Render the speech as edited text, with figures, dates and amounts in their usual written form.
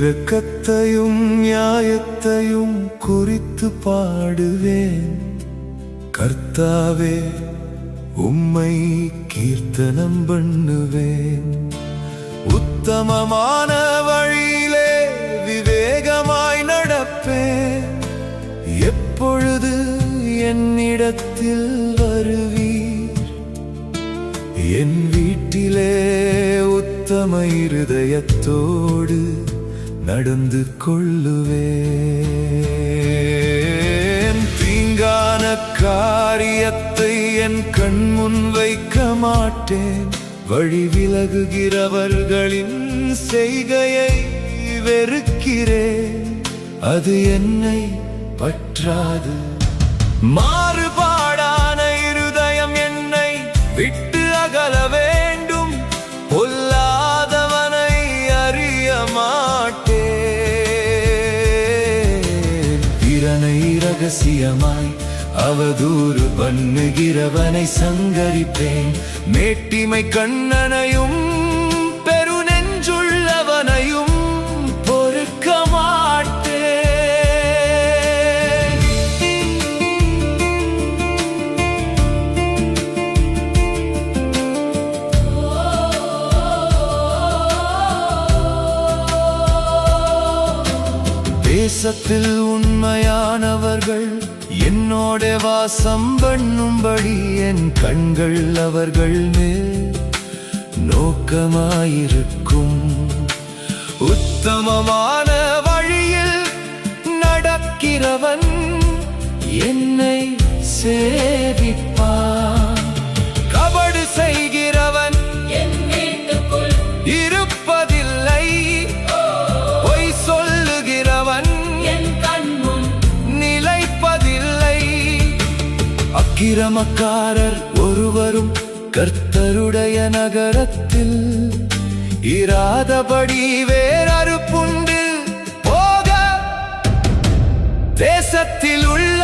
இரக்கத்தையும் நியாயத்தையும் குறித்து பாடுவேன். கர்த்தாவே, உம்மை கீர்த்தனம் பண்ணுவேன். உத்தமமான வழியிலே விவேகமாய் நடப்பேன். எப்பொழுது என்னிடத்தில் வருவீர்? என் வீட்டிலே உத்தம இருதயத்தோடு நடந்து கொள்ளுவேன். தீங்கான காரியத்தை என் கண் முன் வைக்க மாட்டேன். வழி விலகுகிறவர்களின் செய்கையை வெறுக்கிறேன். அது என்னை பற்றாது. மாறுபாடான இருதயம் என்னை விட்டு அகல வேண்டும். பொல்லாதவனை அறிய மாட்டேன். பிறனை இரகசியமாய் அவதூறு பண்ணுகிறவனை சங்கரிப்பேன். மேட்டிமை கண்ணனையும் பெருநெஞ்சுள்ளவனையும் பொறுக்க மாட்டேன். தேசத்தில் உண்மையானவர்கள் என்னோட வாசம் பண்ணும்படி என் கண்கள் அவர்கள் மேல் நோக்கமாயிருக்கும். உத்தமமான வழியில் நடக்கிறவன் என்னை சேவிப்பான். கபடு செய்கிறவன் என் வீட்டுக்குள் இருப்பதில்லை. பொய் சொல்லுகிறவன் என் கண்முன் நிலைப்பதில்லை. அக்கிரமக்காரர் ஒருவரும் கர்த்தருடைய நகரத்தில் இராதபடி வேறறுப்புண்டு போக தேசத்தில் உள்ள